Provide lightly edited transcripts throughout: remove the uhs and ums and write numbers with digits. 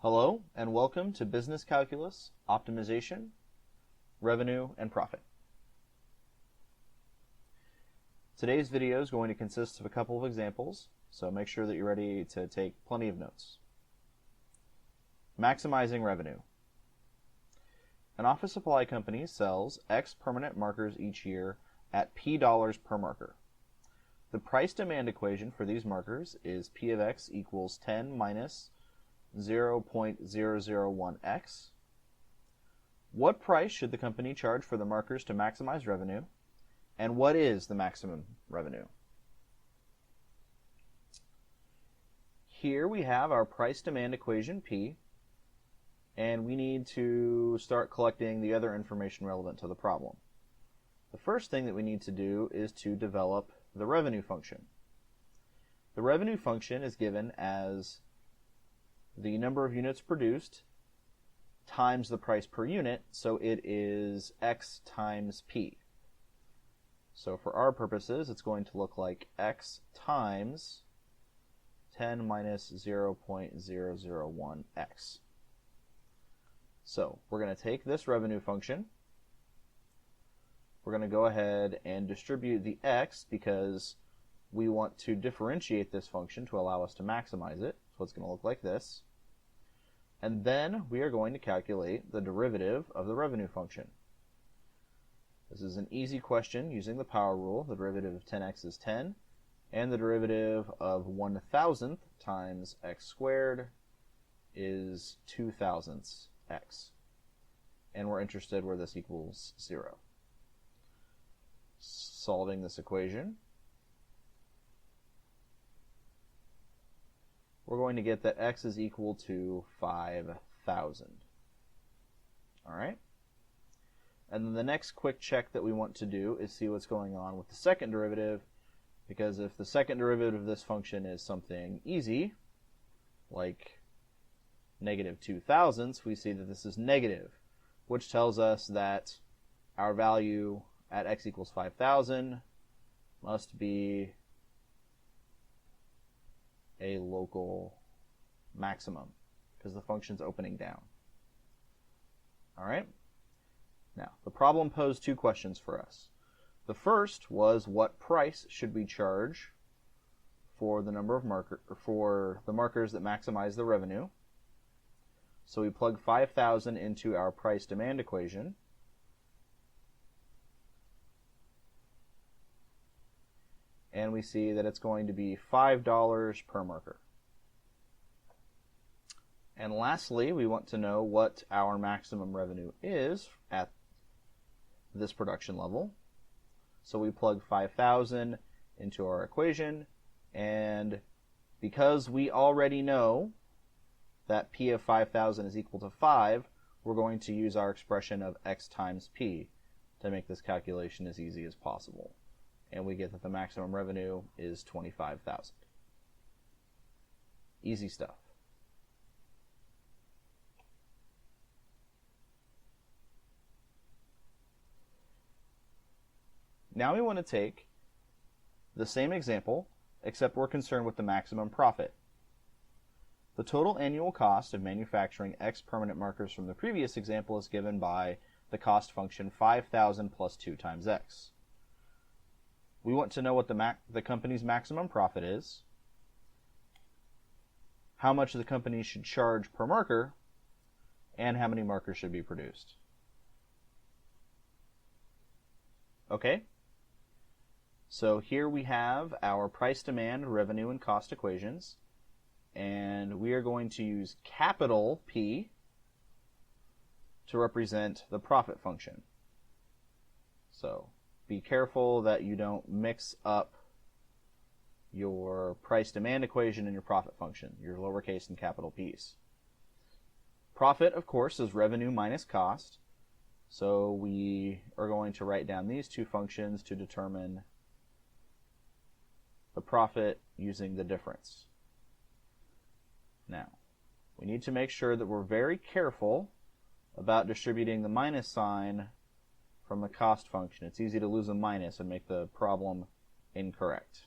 Hello and welcome to Business Calculus, Optimization, Revenue, and Profit. Today's video is going to consist of a couple of examples, so make sure that you're ready to take plenty of notes. Maximizing revenue. An office supply company sells X permanent markers each year at P dollars per marker. The price-demand equation for these markers is P of X equals 10 minus 0.001x. What price should the company charge for the markers to maximize revenue? And what is the maximum revenue? Here we have our price-demand equation P, and we need to start collecting the other information relevant to the problem. The first thing that we need to do is to develop the revenue function. The revenue function is given as the number of units produced times the price per unit, so it is X times P. So for our purposes, it's going to look like X times 10 minus 0.001x. So we're going to take this revenue function. We're going to go ahead and distribute the x because we want to differentiate this function to allow us to maximize it. So it's going to look like this. And then we are going to calculate the derivative of the revenue function. This is an easy question using the power rule. The derivative of 10x is 10, and the derivative of 1,000th times x squared is 2,000ths x. And we're interested where this equals 0. Solving this equation, we're going to get that x is equal to 5,000. All right? And then the next quick check that we want to do is see what's going on with the second derivative, because if the second derivative of this function is something easy, like negative 2,000ths, we see that this is negative, which tells us that our value at x equals 5,000 must be a local maximum because the function's opening down. All right? Now, the problem posed two questions for us. The first was, what price should we charge for the number of markers that maximize the revenue? So we plug 5,000 into our price-demand equation. And we see that it's going to be $5 per marker. And lastly, we want to know what our maximum revenue is at this production level. So we plug 5,000 into our equation, and because we already know that P of 5,000 is equal to 5, we're going to use our expression of x times P to make this calculation as easy as possible. And we get that the maximum revenue is 25,000. Easy stuff. Now we want to take the same example, except we're concerned with the maximum profit. The total annual cost of manufacturing X permanent markers from the previous example is given by the cost function 5,000 plus 2 times X. We want to know what the company's maximum profit is, how much the company should charge per marker, and how many markers should be produced. Okay? So here we have our price, demand, revenue, and cost equations, and we are going to use capital P to represent the profit function. So be careful that you don't mix up your price-demand equation and your profit function, your lowercase and capital P's. Profit, of course, is revenue minus cost, so we are going to write down these two functions to determine the profit using the difference. Now, we need to make sure that we're very careful about distributing the minus sign from the cost function. It's easy to lose a minus and make the problem incorrect.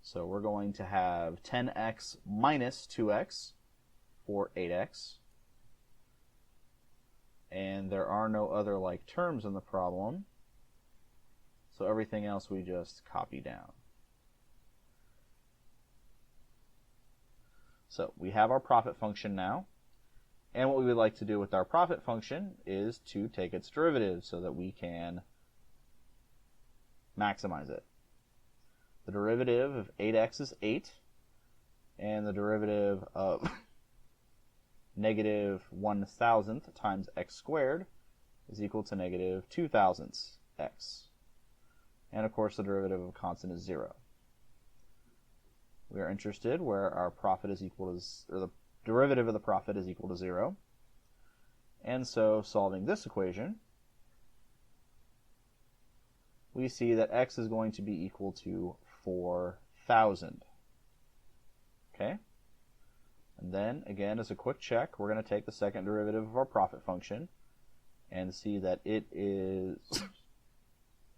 So we're going to have 10x minus 2x for 8x. And there are no other like terms in the problem, so everything else we just copy down. So we have our profit function now, and what we would like to do with our profit function is to take its derivative so that we can maximize it. The derivative of 8x is 8, and the derivative of negative 1,000th times x squared is equal to negative 2,000ths x. And of course the derivative of a constant is 0. We are interested where our profit is equal to, or the derivative of the profit is equal to 0. And so solving this equation, we see that x is going to be equal to 4,000. Okay? And then, again, as a quick check, we're going to take the second derivative of our profit function and see that it is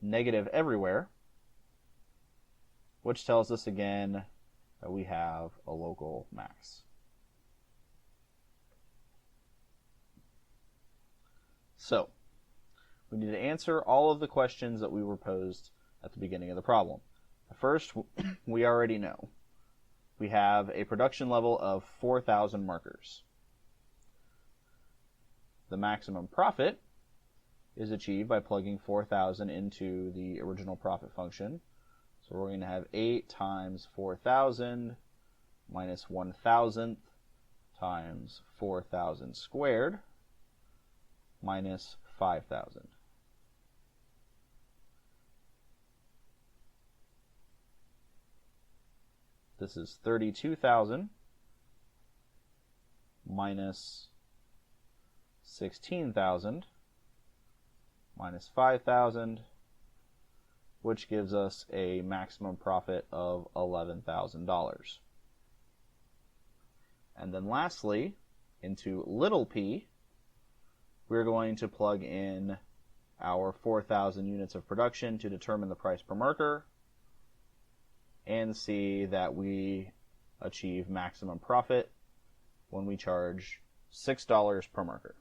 negative everywhere, which tells us again that we have a local max. So, we need to answer all of the questions that we were posed at the beginning of the problem. First, we already know. We have a production level of 4,000 markers. The maximum profit is achieved by plugging 4,000 into the original profit function. So we're going to have 8 times 4,000 minus 1,000th times 4,000 squared minus 5,000. This is 32,000 minus 16,000 minus 5,000, which gives us a maximum profit of $11,000. And then lastly, into little p, we're going to plug in our 4,000 units of production to determine the price per marker and see that we achieve maximum profit when we charge $6 per marker.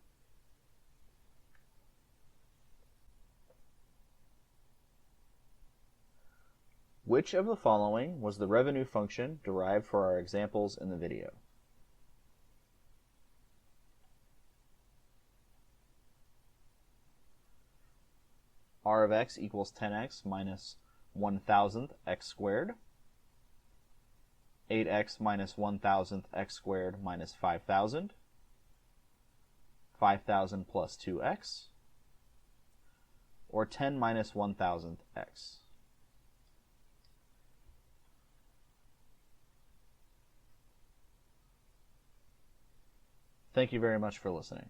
Which of the following was the revenue function derived for our examples in the video? R of x equals 10x minus 1,000th x squared. 8x minus 1,000th x squared minus 5,000. 5,000 plus 2x. Or 10 minus 1,000th x. Thank you very much for listening.